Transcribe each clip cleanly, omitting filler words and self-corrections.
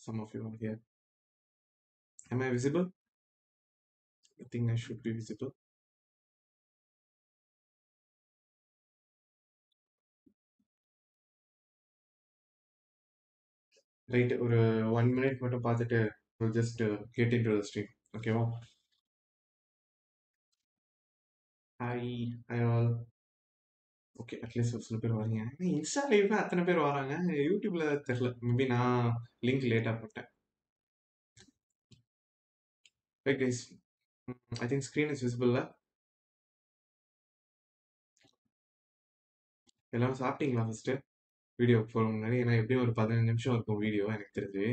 some of you are here. Am I visible? I think I should be visible. Right, ஒரு 1 minute மட்டும் பார்த்துட்டு we'll just get into the stream. ஓகேவா? Hi all. Okay, at least ஒரு சில பேர் வரீங்க. Insta லைவ்ல அத்தனை பேர் வராங்க. யூடியூப்ல தெரியல. மேபி நான் லிங்க் லேட்டா போட்டேன். Right guys. I think screen is visible. எல்லாரும் சாப்பிட்டீங்களா ஃபர்ஸ்ட்? வீடியோ போற முன்னாடி ஏன்னா எப்படியும் ஒரு 15 நிமிஷம் இருக்கும் வீடியோ எனக்கு தெரிஞ்சு.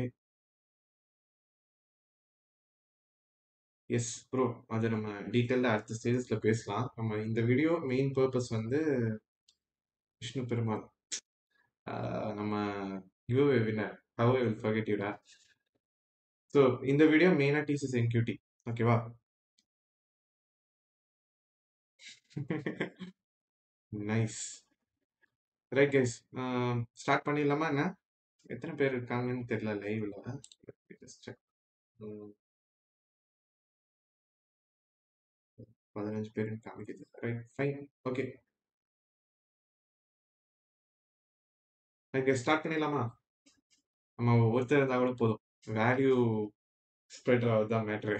எஸ் ப்ரோ, அது நம்ம டீட்டெயில்டாக அடுத்த ஸ்டேஜஸ்ல பேசலாம். நம்ம இந்த வீடியோ மெயின் பர்பஸ் வந்து விஷ்ணு பெருமாள் நம்ம giveaway winner. How I will forget you டா. ஸோ இந்த வீடியோ மெயினாக டிசிஎஸ் என்கியூடி ஓகேவா? நைஸ். ரைட் கைஸ், ஸ்டார்ட் பண்ணிடலாமா என்ன? எத்தனை பேர் இருக்காங்கன்னு தெரியல லைவ்ல. 15 பேருன்னு காமிக்குது. Right fine okay. Right guys, start பண்ணிடலாமா? நம்ம ஒருத்தர் இருந்தால் கூட போதும். வேல்யூ ஸ்ப்ரெட் ஆகுது தான் மேட்ரு.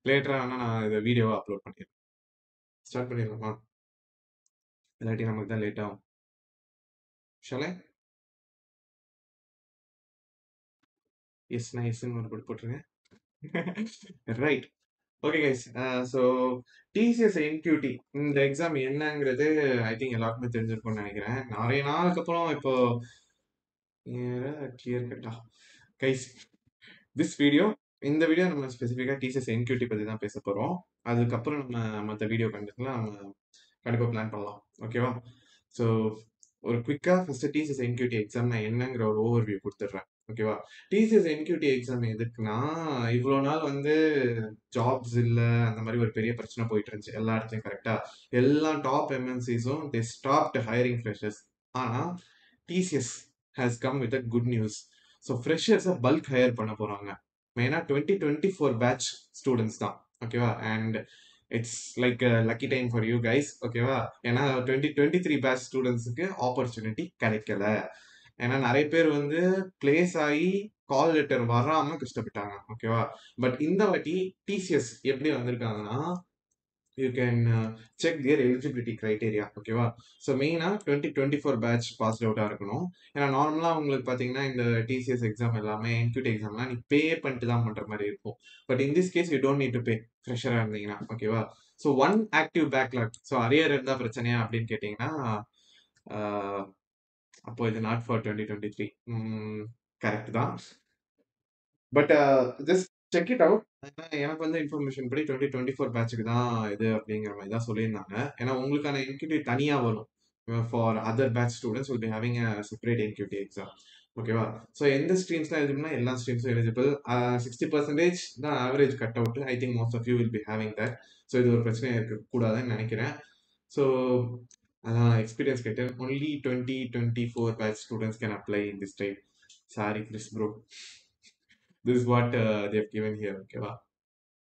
லேட்டராக ஆனால் நான் இதை வீடியோவாக அப்லோட் பண்ணிடுறேன். ஸ்டார்ட் பண்ணிடலாமா? இல்லாட்டி நமக்கு தான் லேட் ஆகும். ஷாலே? எஸ், நான் எஸ்ன்னு ஒரு போட்டு போட்டுருங்க. Right okay guys. So TCS NQT இந்த எக்ஸாம் என்னங்கிறது ஐ திங்க் எல்லாருக்குமே தெரிஞ்சிருக்கும்னு நினைக்கிறேன். நிறைய நாளுக்கு அப்புறம் இப்போ கிளியர் கட்டா கைஸ் திஸ் வீடியோ. இந்த வீடியோ நம்ம ஸ்பெசிஃபிக்காக டிசிஎஸ் என்கியூடி பற்றி தான் பேச போகிறோம். அதுக்கப்புறம் நம்ம மற்ற வீடியோ கண்டென்ட்லாம் நம்ம கண்டிப்பாக பிளான் பண்ணலாம். ஓகேவா? ஸோ ஒரு குவிக்காக ஃபஸ்ட்டு டிசிஎஸ் என்கியூடி எக்ஸாம்னா என்னங்கிற ஒரு ஓவர்வியூ கொடுத்துட்றேன். ஓகேவா? டிசிஎஸ் என்கியூடி எக்ஸாம் எதுக்குன்னா, இவ்வளோ நாள் வந்து ஜாப்ஸ் இல்லை, அந்த மாதிரி ஒரு பெரிய பிரச்சனை போயிட்டு இருந்துச்சு எல்லா இடத்துலையும். கரெக்டாக எல்லா டாப் எம்என்சிஸும் தே ஸ்டாப்ட் ஹையரிங் ஃப்ரெஷர்ஸ். ஆனால் TCS has come with a good news. So ஃப்ரெஷர்ஸை பல்க் ஹையர் பண்ண போகிறாங்க. மெயினாக 2024 பேட்ச் ஸ்டூடெண்ட்ஸ் தான். ஓகேவா? And it's like lucky time for you guys. ஓகேவா? ஏன்னா 2023 பேட்ச் ஸ்டூடெண்ட்ஸுக்கு ஆப்பர்ச்சுனிட்டி கிடைக்கல. ஏன்னா நிறைய பேர் வந்து பிளேஸ் ஆகி கால் லெட்டர் வராம கஷ்டப்பட்டாங்க. ஓகேவா? பட் இந்த வாட்டி டிசிஎஸ் எப்படி வந்திருக்காங்கன்னா, you can check their eligibility criteria. ஓகேவா? ஸோ மெயினாக 2024 பேட்ச் பாஸ் அவுட்டாக இருக்கணும். ஏன்னா நார்மலாக உங்களுக்கு பார்த்தீங்கன்னா இந்த டிசிஎஸ் எக்ஸாம் எல்லாமே என்கியூடி எக்ஸாம்லாம் நீ பே பண்ணிட்டு தான் பண்ணுற மாதிரி இருக்கும். But in this case you don't need to pay, ஃப்ரெஷராக இருந்தீங்கன்னா. ஓகேவா? So one active backlog. So arrear இருந்தால் பிரச்சனையா அப்படின்னு கேட்டிங்கன்னா, அப்போ இது நாட் ஃபார் 2023. கரெக்ட் தான். But just check it out. எனக்கு வந்து இன்ஃபர்மேஷன் படி 2024 பேட்சுக்கு தான் இது அப்படிங்கிற மாதிரி தான் சொல்லியிருந்தாங்க. ஏன்னா உங்களுக்கான என்கியூடி தனியாக வரும். For other batch students will be having a separate NQT exam. ஓகேவா? ஸோ எந்த ஸ்ட்ரீம்ஸ்லாம் எலிஜிபிள்னா எல்லா ஸ்ட்ரீம்ஸும் எலிஜிபிள். 60% தான் average cut out. I think most of you will be having that. So இது ஒரு பிரச்சனையாக இருக்கக்கூடாதுன்னு நினைக்கிறேன். ஸோ அதான் எக்ஸ்பீரியன்ஸ் கேட்டேன். Only 2024 batch students can apply in this type. Sorry Chris bro, this is what they have given here. ஓகேவா?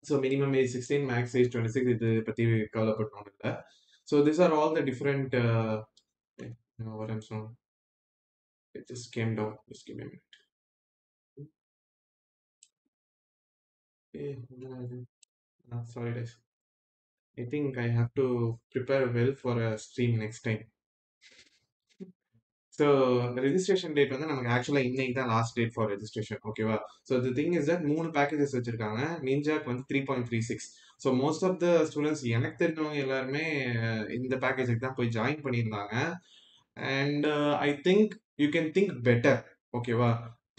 So minimum age 16, maths age 26. இது பற்றி கவலைப்படணும் இல்லை. So this are all the different ஒரு நிமிஷம். It just came down. Just give me a minute. Sorry guys. I think I have to prepare well for a stream next time. So registration date வந்து நமக்கு ஆக்சுவலாக இன்னைக்கு தான் last date for registration. ஓகேவா? So the thing is that 3 packages வச்சிருக்காங்க. நிஞ்சாக்கு வந்து 3.36. So most of the students எனக்கு தெரிஞ்சவங்க எல்லாருமே இந்த பேக்கேஜுக்கு தான் போய் ஜாயின் பண்ணியிருந்தாங்க. And I think you can think better. ஓகேவா?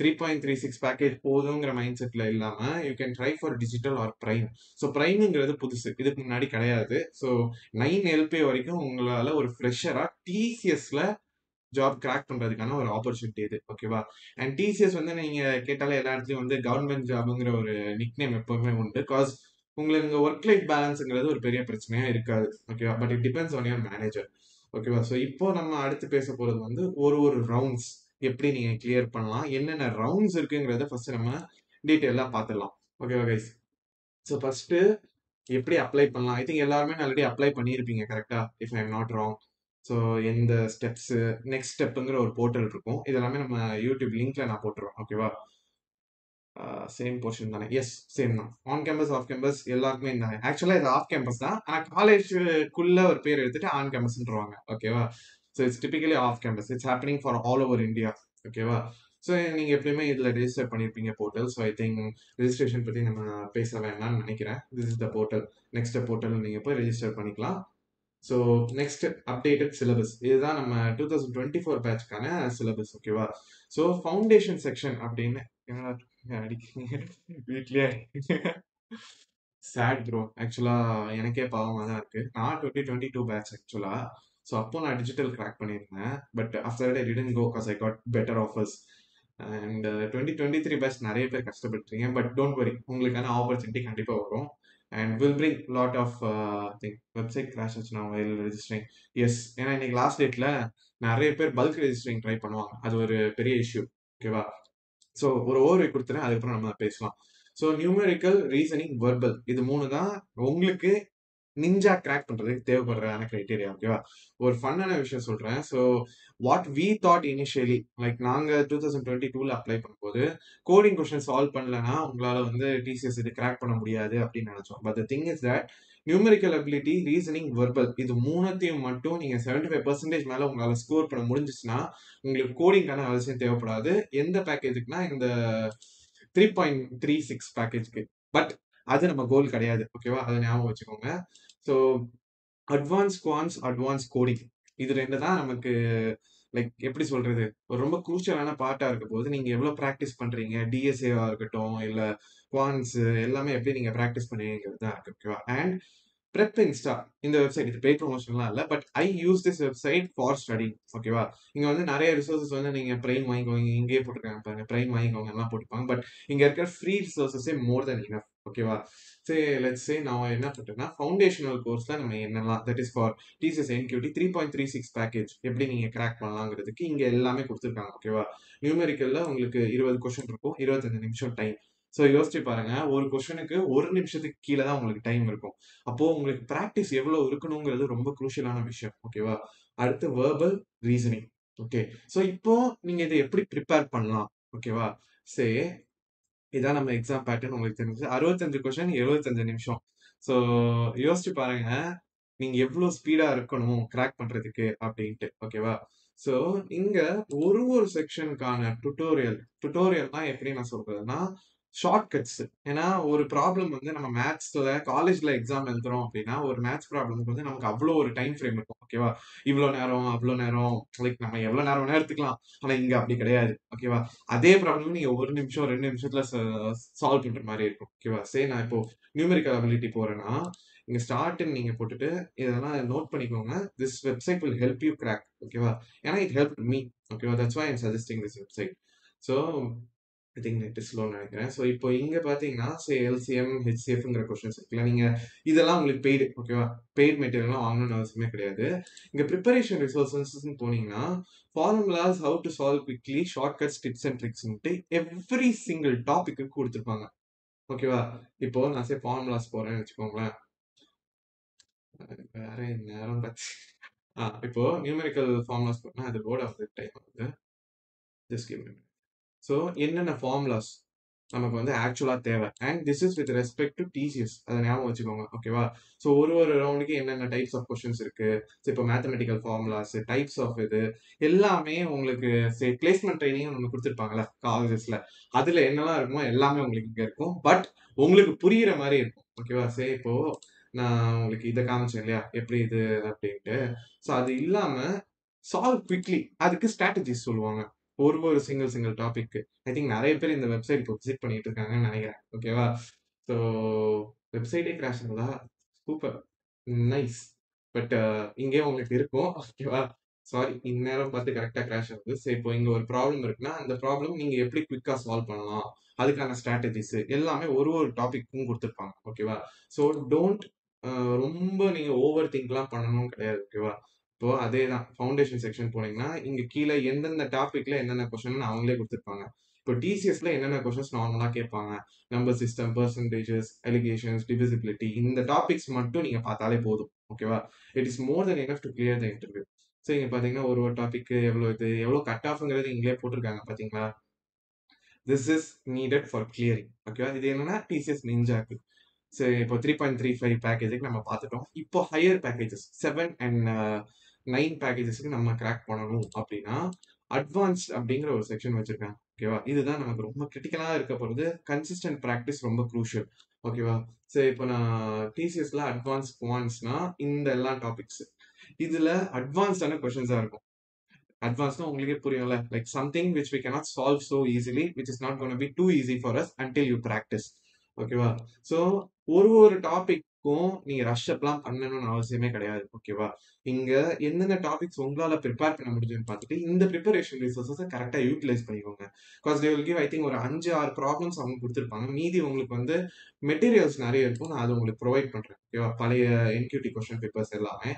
3.36 பேக்கேஜ் போதுங்கிற மைண்ட் செட்டில் இல்லாமல் you can try for digital or prime. So ப்ரைமுங்கிறது புதுசு, இதுக்கு முன்னாடி கிடையாது. ஸோ 9 LP வரைக்கும் உங்களால் ஒரு ஃப்ரெஷராக டிசிஎஸ்ல ஜாப் கிராக் பண்றதுக்கான ஒரு ஆப்பர்ச்சுனிட்டி இது. ஓகேவா? அண்ட் டிசிஎஸ் வந்து நீங்க கேட்டாலே எல்லா இடத்துலயும் வந்து கவர்மெண்ட் ஜாப்ங்கிற ஒரு நிக் நேம் எப்பவுமே உண்டு. பிகாஸ் உங்களுக்கு ஒர்க் லைஃப் பேலன்ஸ்ங்கிறது ஒரு பெரிய பிரச்சனையா இருக்காது. ஓகேவா? But it depends on your manager. ஓகேவா? ஸோ இப்போ நம்ம அடுத்து பேச போறது வந்து ஒரு ரவுண்ட்ஸ் எப்படி நீங்க கிளியர் பண்ணலாம், என்னென்ன ரவுண்ட்ஸ் இருக்குங்கிறத ஃபர்ஸ்ட் நம்ம டீட்டெயிலா பார்த்துடலாம். ஓகேவா கைஸ்? ஸோ ஃபர்ஸ்ட் எப்படி அப்ளை பண்ணலாம்? ஐ திங்க் எல்லாருமே ஆல்ரெடி அப்ளை பண்ணியிருப்பீங்க கரெக்டா? If I am not wrong. So எந்த ஸ்டெப்ஸ், நெக்ஸ்ட் ஸ்டெப்புங்கிற ஒரு போர்ட்டல் இருக்கும். இதெல்லாமே நம்ம யூடியூப் லிங்க்ல நான் போட்டுருவேன். ஓகேவா? சேம் போர்ஷன் தானே? எஸ், சேம் தான். ஆன் கேம்பஸ், ஆஃப் கேம்பஸ் எல்லாருக்குமே இருந்தாங்க. ஆக்சுவலா இது ஆஃப் கேம்பஸ் தான். ஆனா காலேஜுக்குள்ள ஒரு பேர் எடுத்துட்டு ஆன் கேம்பஸ்ன்றவாங்க. ஓகேவா? So it's typically off campus. It's happening for all over India. ஓகேவா? ஸோ நீங்க எப்பயுமே இதுல ரெஜிஸ்டர் பண்ணிருப்பீங்க portal. So I think registration பத்தி நம்ம பேச வேண்டாம்னு நினைக்கிறேன். This is the portal. Next portal நீங்க போய் ரெஜிஸ்டர் பண்ணிக்கலாம். ஸோ நெக்ஸ்ட் அப்டேட்டட் சிலபஸ் இதுதான் நம்ம 2024 பேட்ச்க்கான சிலபஸ். ஓகேவா? ஸோ ஃபவுண்டேஷன் செக்ஷன் அப்படின்னு என்னடா அடிக்கிறீங்க வீட்லயே சேட் ப்ரோ. ஆக்சுவலா எனக்கே பாவமாக தான் இருக்கு. நான் 2022 பேட்ச் ஆக்சுவலா. ஸோ அப்போ நான் டிஜிட்டல் கிராக் பண்ணியிருந்தேன். But after that I didn't go cause I got better offers. And 2023 batch நிறைய பேர் கஷ்டப்பட்டுறீங்க. பட் டோன்ட் வரி, உங்களுக்கான ஆப்பர்ச்சுனிட்டி கண்டிப்பாக வரும். And will bring lot of thing. Website crash ஆச்சு நான் வைல் ரெஜிஸ்டரிங். எஸ், ஏன்னா இன்னைக்கு லாஸ்ட் டேட்ல நிறைய பேர் பல்க் ரெஜிஸ்டரிங் ட்ரை பண்ணுவாங்க. அது ஒரு பெரிய இஷ்யூ. ஓகேவா? ஸோ ஒரு ஓவர்வியூ கொடுத்துறேன், அதுக்கப்புறம் நம்ம பேசலாம். ஸோ நியூமெரிக்கல், ரீசனிங், வெர்பல் இது 3 தான் உங்களுக்கு நிஞ்சா கிராக் பண்றதுக்கு தேவைப்படுறதான கிரைட்டீரியா. ஓகேவா? ஒரு ஃபன்னான விஷயம் சொல்றேன். So what we thought initially, like நாங்க 2022ல அப்ளை பண்ணும்போது கோடிங் கொஸ்டின் சால்வ் பண்ணலன்னா உங்களால வந்து டிசிஎஸ் இது கிராக் பண்ண முடியாது அப்படின்னு நினைச்சோம். But the thing is that numerical ability, reasoning, verbal இது மூணுத்தையும் மட்டும் நீங்க 75% மேல உங்களால ஸ்கோர் பண்ண முடிஞ்சிச்சுன்னா உங்களுக்கு கோடிங்கான அவசியம் தேவைப்படாது. எந்த பேக்கேஜுக்குன்னா இந்த 3.36 பேக்கேஜ்க்கு. பட் அது நம்ம கோல் கிடையாது. ஓகேவா? அதை ஞாபகம் வச்சுக்கோங்க. So advance quants, advance coding இது ரெண்டு தான் நமக்கு லைக் எப்படி சொல்றது, ஒரு ரொம்ப குரூஷியலான பார்ட்டா இருக்க போது. நீங்க எவ்வளவு ப்ராக்டிஸ் பண்றீங்க, டிஎஸ்ஏவா இருக்கட்டும் இல்ல குவான்ஸ் எல்லாமே எப்படி நீங்க ப்ராக்டிஸ் பண்ணுவீங்கிறது தான் இருக்கு. ஓகேவா? அண்ட் Prep Insta இந்த வெப்சைட் இது பெய்ட் ப்ரொமோஷன்லாம் இல்லை. But I use this website for study. ஓகேவா? இங்க வந்து நிறைய ரிசோர்சஸ் வந்து நீங்க பிரைம் வாங்கிக்கோங்க, இங்கேயே போட்டிருக்காங்க பாருங்க, பிரைம் வாங்கிக்கோங்க எல்லாம் போட்டுப்பாங்க. பட் இங்க இருக்கிற ஃப்ரீ ரிசோர்சஸே மோர் தென் இனஃப். ஓகேவா? சரி, லெட்ஸ் சே நான் என்ன பண்றேன்னா ஃபவுண்டேஷனல் கோர்ஸ்ல நம்ம என்னெல்லாம் that is for TCS NQT 3.36 package எப்படி நீங்க கிராக் பண்ணலாங்கிறதுக்கு இங்க எல்லாமே கொடுத்துருக்காங்க. ஓகேவா? நியூமெரிக்கல்ல உங்களுக்கு 20 கொஸ்டின் இருக்கும், 25 நிமிஷம் டைம். ஸோ யோசிச்சு பாருங்க, ஒரு கொஸ்டினுக்கு 1 நிமிஷத்துக்கு கீழே தான் உங்களுக்கு டைம் இருக்கும். அப்போ உங்களுக்கு பிராக்டிஸ் எவ்வளவு இருக்கணுங்கிறது ரொம்ப குரூஷியலான விஷயம். ஓகேவா? அடுத்து வெர்பல், ரீசனிங். ஓகே. ஸோ இப்போ நீங்க இதை எப்படி ப்ரிப்பேர் பண்ணலாம்? ஓகேவா? சே இதான் நம்ம எக்ஸாம் பேட்டர்ன் உங்களுக்கு தெரிஞ்சு 65 கொஸ்டின் 75 நிமிஷம். ஸோ யோசிச்சு பாருங்க, நீங்க எவ்வளவு ஸ்பீடா இருக்கணும் கிராக் பண்றதுக்கு அப்படின்ட்டு. ஓகேவா? ஸோ இங்க ஒரு ஒரு செக்ஷனுக்கான டுட்டோரியல்னா எப்படி நான் சொல்றதுன்னா ஷார்ட் கட்ஸ். ஏன்னா ஒரு ப்ராப்ளம் வந்து நம்ம மேத்ஸ்ல காலேஜ்ல எக்ஸாம் எழுதுறோம் அப்படின்னா ஒரு மேத்ஸ் ப்ராப்ளம்க்கு வந்து நமக்கு அவ்வளோ ஒரு டைம் ஃப்ரேம் இருக்கும். ஓகேவா? இவ்வளோ நேரம் அவ்வளோ நேரம், லைக் நம்ம எவ்வளோ நேரம் வேணா எடுத்துக்கலாம். ஆனா இங்க அப்படி கிடையாது. ஓகேவா? அதே ப்ராப்ளம் நீங்க 1 நிமிஷம் 2 நிமிஷத்துல சால்வ் பண்ற மாதிரி இருக்கும். ஓகேவா? சரி, நான் இப்போ நியூமெரிக்கல் அபிலிட்டி போறேன்னா இங்க ஸ்டார்ட்னு நீங்க போட்டுட்டு இதெல்லாம் நோட் பண்ணிக்கோங்க. This website will help you crack. ஓகேவா? ஏன்னா இட் ஹெல்ப் மீ. ஓகேவா? That's why I am suggesting this website. So I think net is ஸ்லோன்னு நினைக்கிறேன். ஸோ இப்போ இங்க பாத்தீங்கன்னா எல்சிஎம், ஹெச்சிஎஃப்ங்கிற கொஸ்டின்ஸ் இருக்குல்ல, நீங்க இதெல்லாம் உங்களுக்கு பெய்டு. ஓகேவா? பெய்ட் மெட்டீரியல்லாம் வாங்கணும்னு அவசியமே கிடையாது. இங்க ப்ரிப்பரேஷன் ரிசோர்சஸ் போனீங்கன்னா formulas, how to solve quickly, short cuts, tips and ட்ரிக்ஸ்ன்ட்டு எவ்ரி சிங்கிள் டாபிக்கு கொடுத்துருப்பாங்க. ஓகேவா? இப்போ நான் ஃபார்முலாஸ் போறேன்னு வச்சுக்கோங்களேன். வேற நேரம் பார்த்து இப்போ நியூமெரிக்கல் ஃபார்முலாஸ் போட்டா அது லோட் ஆகுது, டைம் ஆகுது. Just give me. ஸோ என்னென்ன ஃபார்முலாஸ் நமக்கு வந்து ஆக்சுவலா தேவை, and this is with respect to TCS, அதை ஞாபகம் வச்சுக்கோங்க. ஓகேவா? ஸோ ஒரு ஒரு ரவுண்டுக்கு என்னென்ன டைப்ஸ் ஆஃப் கொஸ்டின்ஸ் இருக்கு, இப்போ மேத்தமெட்டிக்கல் ஃபார்முலாஸ், டைப்ஸ் ஆஃப் இது எல்லாமே உங்களுக்கு பிளேஸ்மெண்ட் ட்ரைனிங் ஒன்று கொடுத்துருப்பாங்களா காலேஜஸ்ல, அதுல என்னெல்லாம் இருக்குமோ எல்லாமே உங்களுக்கு இங்க இருக்கும். பட் உங்களுக்கு புரியுற மாதிரி இருக்கும். ஓகேவா? சரி, இப்போ நான் உங்களுக்கு இதை காமிச்சேன் இல்லையா எப்படி இது அப்படின்ட்டு. ஸோ அது இல்லாம சால்வ் குவிக்லி அதுக்கு ஸ்ட்ராட்டஜிஸ் சொல்லுவாங்க. ஒரு ஒரு சிங்கிள் டாபிக். ஐ திங்க் நிறைய பேர் இந்த வெப்சைட் இப்போ விசிட் பண்ணிட்டு இருக்காங்கன்னு நினைக்கிறேன். ஓகேவா? ஸோ வெப்சைட்டே கிராஷ் ஆகுதா? Super, nice. பட் இங்கே உங்களுக்கு இருக்கும். ஓகேவா? சாரி, இந்நேரம் பார்த்து கரெக்டாக கிராஷ் ஆகுது. சரி, இப்போ இங்கே ஒரு ப்ராப்ளம் இருக்குன்னா அந்த ப்ராப்ளம் நீங்கள் எப்படி குவிக்காக சால்வ் பண்ணலாம், அதுக்கான ஸ்ட்ராட்டஜிஸ் எல்லாமே ஒரு ஒரு டாபிக்கும் கொடுத்துருப்பாங்க. ஓகேவா? ஸோ டோன்ட் ரொம்ப நீங்கள் ஓவர் திங்க்லாம் பண்ணணும் கிடையாது. ஓகேவா? இப்போ அதே தான் ஃபவுண்டேஷன் செக்ஷன் போனீங்கன்னா இங்க கீழே எந்தெந்த டாபிக்ல என்னென்ன கொஸ்டின் அவங்களே கொடுத்துருப்பாங்க. இப்போ டிசிஎஸ்ல என்னென்ன கொஸ்டின்ஸ் நார்மலா கேட்பாங்க, number system, percentages, allegations, divisibility, இந்த டாபிக்ஸ் மட்டும் நீங்க பார்த்தாலே போதும். ஓகேவா? It is more then enough to clear the interview. So இங்க பாத்தீங்கன்னா ஒரு ஒரு டாபிக் எவ்வளோ கட் ஆஃப்ங்கிறது இங்களே போட்டிருக்காங்க பாத்தீங்களா? This is needed for clearing. ஓகேவா? இது என்னன்னா டிசிஎஸ் நிஞ்சாக்கு. சரி, இப்போ 3.35 பேக்கேஜுக்கு நம்ம பார்த்துட்டோம். இப்போ ஹையர் பேக்கேஜஸ் 7 அண்ட் 9 பேக்கேஜஸ்க்கு நம்ம கிராக் பண்ணணும் அப்படின்னா அட்வான்ஸ் அப்படிங்கிற ஒரு செக்ஷன் வச்சிருக்காங்க. ஓகேவா? இதுதான் நமக்கு ரொம்ப கிரிட்டிக்கலா இருக்க போறது. கன்சிஸ்டன்ட் ப்ராக்டிஸ் ரொம்ப க்ரூஷியல். ஓகேவா? சரி, இப்போ நான் டிசிஎஸ்ல அட்வான்ஸ் குவான்ஸ்னா இந்த எல்லா டாபிக்ஸ் இதுல அட்வான்ஸான கொஸ்டின்ஸா இருக்கும். அட்வான்ஸ்னா உங்களுக்கே புரியும்ல, like something which we cannot solve so easily, which is not going to be too easy for us until you practice. ஓகேவா? ஸோ ஒரு ஒரு டாபிக்கும் நீங்க ரஷ் அப்லாம் பண்ணணும்னு அவசியமே கிடையாது. ஓகேவா? இங்க எந்தெந்த டாபிக்ஸ் உங்களால ப்ரிப்பேர் பண்ண முடியுதுன்னு பார்த்துட்டு இந்த ப்ரிப்பரேஷன் ரிசோர்ஸை கரெக்டா யூட்டிலைஸ் பண்ணிக்கோங்க. Because they will give I think ஒரு 5-6 ப்ராப்ளம்ஸ் அவங்க கொடுத்துருப்பாங்க. மீதி உங்களுக்கு வந்து மெட்டீரியல்ஸ் நிறைய இருக்கும். நான் அது உங்களுக்கு ப்ரொவைட் பண்றேன். ஓகேவா? பழைய என்கியூடி கொஸ்டின் பேப்பர்ஸ் எல்லாமே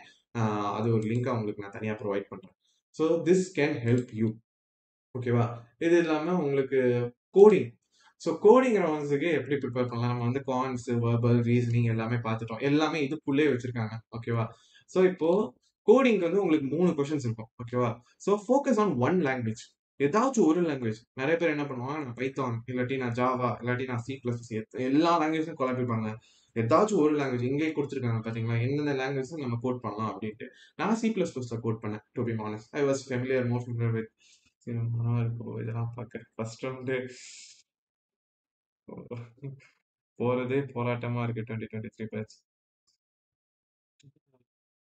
அது ஒரு லிங்க் உங்களுக்கு நான் தனியா ப்ரொவைட் பண்றேன். So this can help you. ஓகேவா? இது இல்லாம உங்களுக்கு கோடிங். ஸோ கோடிங் ரவுண்ட்ஸுக்கு எப்படி ப்ரிப்பேர் பண்ணலாம்? நம்ம வந்து கான்ஸ், வெர்பல், ரீசனிங் எல்லாமே பார்த்துட்டோம். எல்லாமே இதுக்குள்ளே வச்சிருக்காங்க. ஓகேவா? ஸோ இப்போ கோடிங்க்கு வந்து உங்களுக்கு 3 கொஸ்டின்ஸ் இருக்கும். ஓகேவா? So focus on one language. ஏதாச்சும் ஒரு லாங்குவேஜ். நிறைய பேர் என்ன பண்ணுவாங்க, நான் பைத்தான், இல்லாட்டி நான் ஜாவா, இல்லாட்டி நான் சி பிளஸ் எல்லா லாங்குவேஜும் குழப்பிப்பாங்க. ஏதாச்சும் ஒரு லாங்குவேஜ் இங்கே கொடுத்துருக்காங்க பாத்தீங்களா, எந்தெந்த லாங்குவேஜ் நம்ம கோட் பண்ணலாம் அப்படின்ட்டு. நான் சி பிளஸ் பிளஸ் கோட் பண்ணேன். To be honest I was familiar, more familiar with இப்போ இதெல்லாம் பார்க்க ஃபர்ஸ்ட் ரவுண்டு போறதே போராட்டமா இருக்கு. 2023 பேட்ச்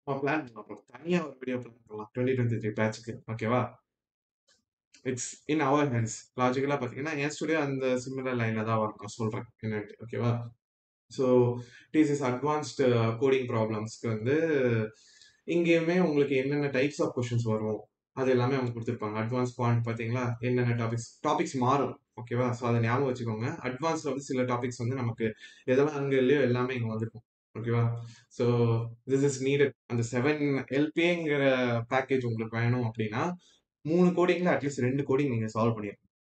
பிளான் பண்ணலாம். தனியா ஒரு வீடியோ பிளான் பண்ணலாம் 2023 பேட்ச்க்கு. ஓகேவா? It's in our hands. லாஜிக்கலா பாத்தீங்கன்னா என் ஸ்டுடியோ அந்த சிமிலர் லைன்ல தான் வரும். நான் சொல்றேன் என்னன்ட்டு. ஓகேவா? ஸோ டிசிஎஸ் அட்வான்ஸ்டு கோடிங் ப்ராப்ளம்ஸ்க்கு வந்து இங்கேயுமே உங்களுக்கு என்னென்ன டைப்ஸ் ஆஃப் கொஷின்ஸ் வரும் அது எல்லாமே அவங்க கொடுத்துருப்பாங்க. அட்வான்ஸ் குவான்ட் பார்த்தீங்களா, என்னென்ன டாபிக்ஸ் மாறும். ஓகேவா? ஸோ அதை ஞாபகம் வச்சுக்கோங்க. அட்வான்ஸில் வந்து சில டாபிக்ஸ் வந்து நமக்கு எதெல்லாம் அங்கே இல்லையோ எல்லாமே இங்கே வந்திருக்கும். ஓகேவா? So this is needed. அந்த 7 எல்பிங்கிற பேக்கேஜ் உங்களுக்கு வேணும் அப்படின்னா 3 கோடிங்ல அட்லீஸ்ட் 2 கோடிங் நீங்கள் சால்வ் பண்ணிருக்கணும்.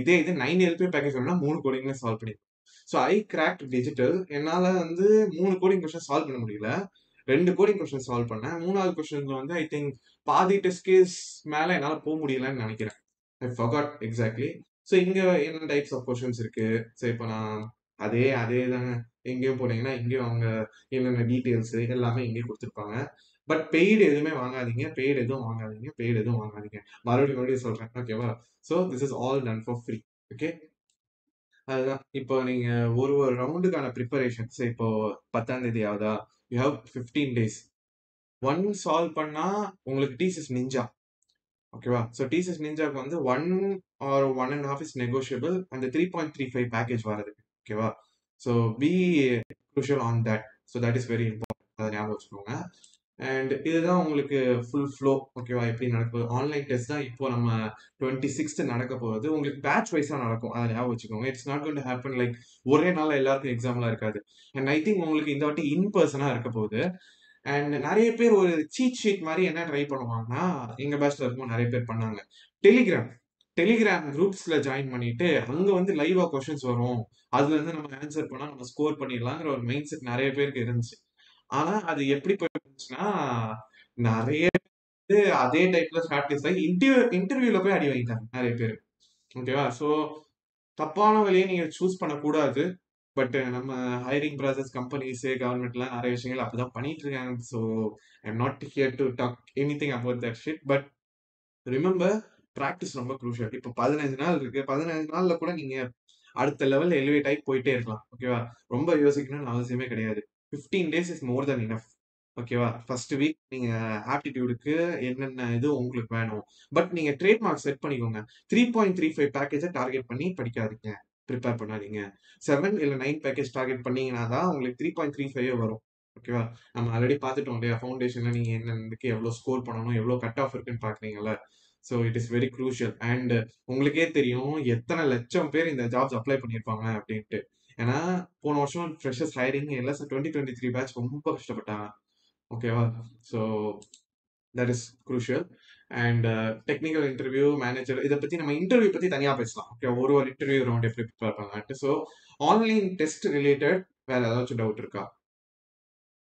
இது 9 எல்பி பேக்கேஜ் வேணும்னா 3 கோடிங்ல சால்வ் பண்ணிருக்கணும். So I cracked digital. என்னால வந்து 3 கோடிங் கொஸ்டின் சால்வ் பண்ண முடியல. 2 கோடிங் கொஸ்டின் சால்வ் பண்ணேன். 3வது கொஸ்டின்ல வந்து ஐ திங்க் பாதி டெஸ்ட் கேஸ் மேல என்னால போக முடியலன்னு நினைக்கிறேன். I forgot exactly. ஸோ இங்க என்ன டைப்ஸ் ஆஃப் கொஸ்டின்ஸ் இருக்கு. ஸோ இப்போ நான் அதே தாங்க எங்கேயும் போனீங்கன்னா இங்கேயும் அவங்க என்னென்ன டீட்டெயில்ஸ் எல்லாமே இங்கேயும் கொடுத்துருப்பாங்க. பட் பெய்டு எதுவுமே வாங்காதீங்க. பெய்டு எதுவும் வாங்காதீங்க. மறுபடியும் சொல்றேன். ஓகேவா? So this is all done for free. Okay? அதுதான். இப்போ நீங்க ஒரு ஒரு ரவுண்டுக்கான ப்ரிப்பரேஷன்ஸ் இப்போ 10ஆம் தேதி ஆகுதா? You have 15 days. One Sal பண்ணா உங்களுக்கு டிசிஎஸ் நிஞ்சா. ஓகேவா? ஸோ டிசிஎஸ் நிஞ்சாக்கு வந்து 1 ஆர் 1.5 இஸ் நெகோஷியபிள். அந்த 3.35 பேக்கேஜ் வரதுக்கு. ஓகேவா? So be crucial on that. So that is very important. அதை ஞாபகம் வச்சுக்கோங்க. அண்ட் இதுதான் உங்களுக்கு ஃபுல் ஃப்ளோ. ஓகேவா? எப்படி நடக்குது ஆன்லைன் டெஸ்ட் தான் இப்போ நம்ம 26th நடக்க போகுது. உங்களுக்கு பேட்ச் வைஸா நடக்கும். அதை ஞாபகம் வச்சுக்கோங்க. It's not going to happen like ஒரே நாள்ல எல்லாருக்கும் எக்ஸாம்லாம் இருக்காது. அண்ட் ஐ திங்க் உங்களுக்கு இந்த வாட்டி இன் பர்சனா இருக்க போகுது. அண்ட் நிறைய பேர் ஒரு சீட் ஷீட் மாதிரி என்ன ட்ரை பண்ணுவாங்கன்னா, எங்க பேட்ச்ல இருக்கும் நிறைய பேர் பண்ணாங்க. டெலிகிராம் டெலிகிராம் குரூப்ஸ்ல ஜாயின் பண்ணிட்டு அங்க வந்து லைவா கொஸ்டின்ஸ் வரும். அதுல இருந்து நம்ம ஆன்சர் பண்ணா நம்ம ஸ்கோர் பண்ணிடலாங்கிற ஒரு மைண்ட் செட் நிறைய பேருக்கு இருந்துச்சு. ஆனா அது எப்படி போயிருந்துச்சுன்னா, நிறைய பேர் அதே டைப்ல ப்ராக்டிஸ் ஆகி இன்டர்வியூல போய் அடி வாங்கிட்டாங்க நிறைய பேர். ஓகேவா? ஸோ தப்பான வழியை நீங்க சூஸ் பண்ணக்கூடாது. பட் நம்ம ஹைரிங் ப்ராசஸ், கம்பெனிஸ், கவர்மெண்ட்லாம் நிறைய விஷயங்கள் அப்படிதான் பண்ணிட்டு இருக்காங்க. So I am not here to talk anything about that shit. But remember, practice ரொம்ப க்ரூஷியல். இப்போ 15 நாள் இருக்கு. 15 நாள்ல கூட நீங்க அடுத்த லெவல் எலிவேட் ஆகி போயிட்டே இருக்கலாம். ஓகேவா? ரொம்ப யோசிக்கணும்னு அவசியமே கிடையாது. 15 days is more than enough. ஓகேவா? ஃபர்ஸ்ட் வீக் நீங்க ஆப்டிடியூடுக்கு என்னென்ன இது உங்களுக்கு வேணும். பட் நீங்க ட்ரேட் மார்க் செட் பண்ணிக்கோங்க. 3.35 பேக்கேஜை டார்கெட் பண்ணி படிக்காதீங்க, ப்ரிப்பேர் பண்ணாதீங்க. 7 இல்ல 9 பேக்கேஜ் டார்கெட் பண்ணீங்கன்னா தான் உங்களுக்கு 3.35 வரும். ஓகேவா? நம்ம ஆல்ரெடி பார்த்துட்டோம் இல்லையா, ஃபவுண்டேஷன்ல நீங்க என்னென்னக்கு எவ்வளோ ஸ்கோர் பண்ணணும், எவ்வளோ கட் ஆஃப் இருக்குன்னு பார்க்குறீங்கல்ல. So it is very crucial. And உங்களுக்கே தெரியும் எத்தனை லட்சம் பேர் இந்த ஜாப்ஸ் அப்ளை பண்ணியிருப்பாங்க அப்படின்ட்டு. ஏன்னா போன வருஷம் ஃப்ரெஷர்ஸ் ஹைரிங் எல்லாம் 2023 பேட்ச் ரொம்ப கஷ்டப்பட்டாங்க. ஓகேவா? So that is crucial. And technical interview, manager, இதை பற்றி நம்ம இன்டர்வியூ பற்றி தனியாக பேசலாம். ஓகே, ஒரு இன்டர்வியூ ரவுண்ட் எப்படி ப்ரிப்பேர் பண்ணலான்ட்டு. ஸோ ஆன்லைன் டெஸ்ட் ரிலேட்டட் வேற ஏதாச்சும் டவுட் இருக்கா?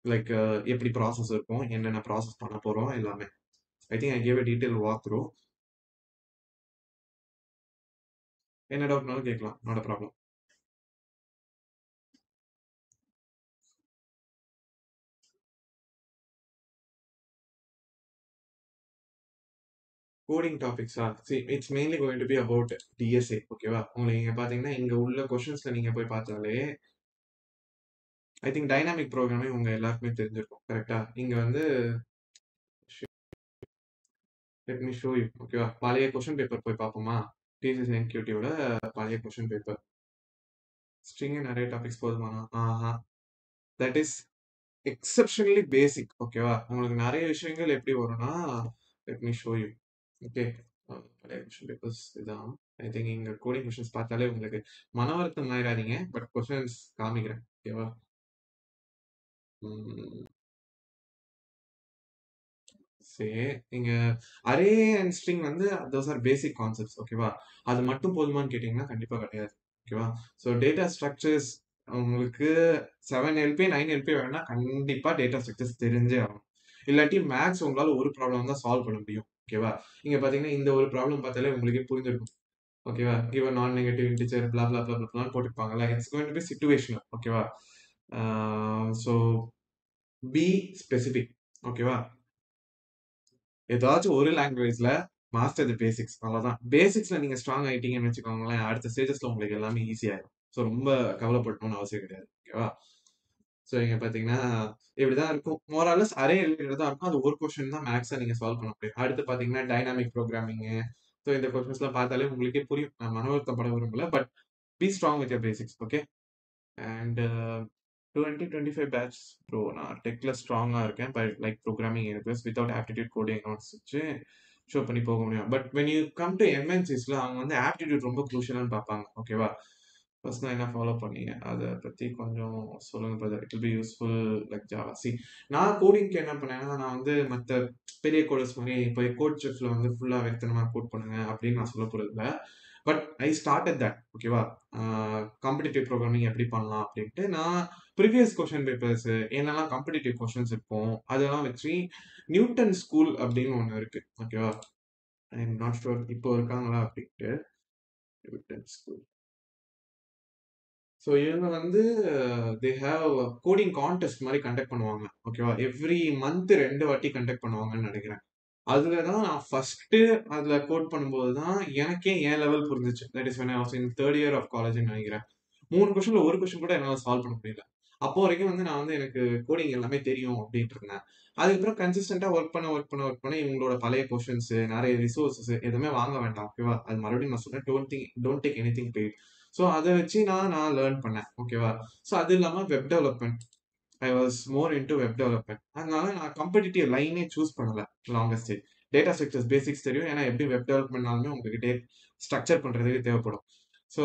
லைக் எப்படி ப்ராசஸ் இருக்கும், என்னென்ன ப்ராசஸ் பண்ண போகிறோம் எல்லாமே. I think I gave a detail walk through. என்ன டவுட்னாலும் கேட்கலாம், நாட் அ ப்ராப்ளம். கோடிங் டாபிக்ஸா? see it's mainly going to be about DSA. ஓகேவா? உங்களுக்கு இங்கே பார்த்தீங்கன்னா இங்கே உள்ள கொஷின்ஸில் நீங்கள் போய் பார்த்தாலே ஐ திங்க் டைனாமிக் ப்ரோக்ராமிங் உங்கள் எல்லாருக்குமே தெரிஞ்சிருக்கும். கரெக்டா? இங்கே வந்து லெட் மீ ஷோ யூ. ஓகேவா? பழைய கொஷின் பேப்பர் போய் பார்ப்போமா? டிசிஎஸ் என்கியூட்டியோட பழைய கொஷின் பேப்பர். ஸ்ட்ரிங் நிறைய டாபிக்ஸ் போதுமானா? ஆஹா, தட் இஸ் எக்ஸப்ஷனலி பேசிக். ஓகேவா? உங்களுக்கு நிறைய விஷயங்கள் எப்படி வரும்னா, let me show you. Okay, பழைய கொஷின் பேப்பர்ஸ் இதான். ஐ திங்க் இங்க கோடிங் கொஷின்ஸ் பார்த்தாலே உங்களுக்கு மன வருத்தம் ஆயிடாதீங்க, பட் கொஷின்ஸ் காமிக்கிறேன். ஓகேவா? சரி, நீங்க அரே அண்ட் ஸ்ட்ரிங் வந்து தோஸ் ஆர் பேசிக் கான்செப்ட்ஸ். ஓகேவா? அது மட்டும் போதுமான்னு கேட்டிங்கன்னா கண்டிப்பா கிடையாது. ஓகேவா? ஸோ டேட்டா ஸ்ட்ரக்சர்ஸ் உங்களுக்கு 7 LP 9 LP வேணும்னா கண்டிப்பா டேட்டா ஸ்ட்ரக்சர்ஸ் தெரிஞ்சே ஆகணும். இல்லாட்டி மேக்ஸ் உங்களால ஒரு ப்ராப்ளம் தான் சால்வ் பண்ண முடியும். ஓகேவா? இங்க பாத்தீங்கன்னா இந்த ஒரு ப்ராப்ளம் பார்த்தாலே உங்களுக்கே புரிஞ்சிருக்கும். ஓகேவா? Given non negative integer blah blah blah blah blah போட்டிருப்பாங்கல்ல. It's going to be situational. ஓகேவா? So be specific. ஓகேவா? ஏதாச்சும் ஒரு லாங்குவேஜ்ல மாஸ்டர் தி பேசிக்ஸ். அவ்வளவுதான். பேசிக்ஸ்ல நீங்க ஸ்ட்ராங் ஆயிட்டீங்கன்னு வச்சுக்கோங்களேன், அடுத்த ஸ்டேஜஸ்ல உங்களுக்கு எல்லாமே ஈஸி ஆயிடும். ஸோ ரொம்ப கவலைப்படணும்னு அவசியம் கிடையாது. ஓகேவா? ஸோ இங்க பாத்தீங்கன்னா இப்படிதான் இருக்கும். மோராலஸ் அரே ரிலேட்டட் தான் இருக்கும். அது ஒரு கொஸ்டின் தான் மேக்ஸா நீங்க சால்வ் பண்ண முடியும். அடுத்து பாத்தீங்கன்னா டைனாமிக் ப்ரோக்ராமிங். ஸோ இந்த கொஸ்டின்ஸ் எல்லாம் பார்த்தாலே உங்களுக்கே புரியும். நான் மன வருத்தப்பட விரும்பல, but be strong with your basics. Okay. And 2025 batch bro. நான் டெக்ல ஸ்ட்ராங்கா இருக்கேன், பட் லைக் ப்ரோக்ராமிங் எனக்கு வித்வுட் ஆப்டிடியூட் கோடிங் நோட்ஸ் வச்சு ஷோ பண்ணி போக முடியும். But when you come to எம்என்சிஸ்ல அவங்க வந்து ஆப்டிடியூட் ரொம்ப க்ரூஷியலான்னு பார்ப்பாங்க. ஓகேவா? பர்சனலாக என்ன ஃபாலோ பண்ணீங்க அதை பற்றி கொஞ்சம் சொல்லுங்க brother. It will be useful like Java. C, நான் கோடிங்க்கு என்ன பண்ணேன்னா, நான் வந்து மற்ற பெரிய கோடர்ஸ் மாதிரி இப்போ கோட் செஃப்ல வந்து ஃபுல்லாக வெத்தனமாக கோட் பண்ணுங்க அப்படின்னு நான் சொல்ல போகிறது இல்லை. But I started that. ஓகேவா? காம்படிட்டிவ் ப்ரோக்ராமிங் எப்படி பண்ணலாம் அப்படின்ட்டு நான் ப்ரீவியஸ் கொஷின் பேப்பர்ஸ் என்னெல்லாம் காம்படிட்டிவ் கொஷின்ஸ் இருக்கும் அதெல்லாம் வச்சு நியூட்டன் ஸ்கூல் அப்படின்னு ஒன்று இருக்கு. ஓகேவா? ஐ எம் நாட் ஷுர் இப்போ இருக்காங்களா அப்படின்ட்டு. Newton school. ஸோ இவங்க வந்து தே ஹாவ் கோடிங் கான்டெஸ்ட் மாதிரி கண்டக்ட் பண்ணுவாங்க. ஓகேவா? எவ்ரி மந்த் 2 வாட்டி கண்டக்ட் பண்ணுவாங்கன்னு நினைக்கிறேன். அதுல தான் நான் ஃபர்ஸ்ட் அதுல கோட் பண்ணும்போது தான் எனக்கே என் லெவல் புரிஞ்சிச்சு. That is when I was in third year of college ன்னு நினைக்கிறேன். 3 கொஸ்டின்ல ஒரு கொஸ்டின் கூட என்னால சால்வ் பண்ண முடியல. அப்போ வரைக்கும் வந்து நான் வந்து எனக்கு கோடிங் எல்லாமே தெரியும் அப்படின்ட்டு இருந்தேன். அதுக்கப்புறம் கன்சிஸ்டன்டா ஒர்க் பண்ண இவங்களோட பழைய கொஸ்டின்ஸ், நிறைய ரிசோர்சஸ் எதுவுமே வாங்க வேண்டாம். ஓகேவா? அது மறுபடியும் நான் சொல்றேன், don't take anything paid. So அதை வச்சு நான் லேர்ன் பண்ணேன். ஓகேவா? ஸோ அது இல்லாம web development. I was more into web development. அதனால நான் காம்படிட்டிவ் லைனே சூஸ் பண்ணல. லாங்கஸ்ட் டேட்டா ஸ்ட்ரக்சர்ஸ் பேசிக்ஸ் தெரியும். ஏன்னா எப்படி வெப் டெவலப்மெண்ட்னாலுமே உங்ககிட்ட ஸ்ட்ரக்சர் பண்றதுக்கு தேவைப்படும். ஸோ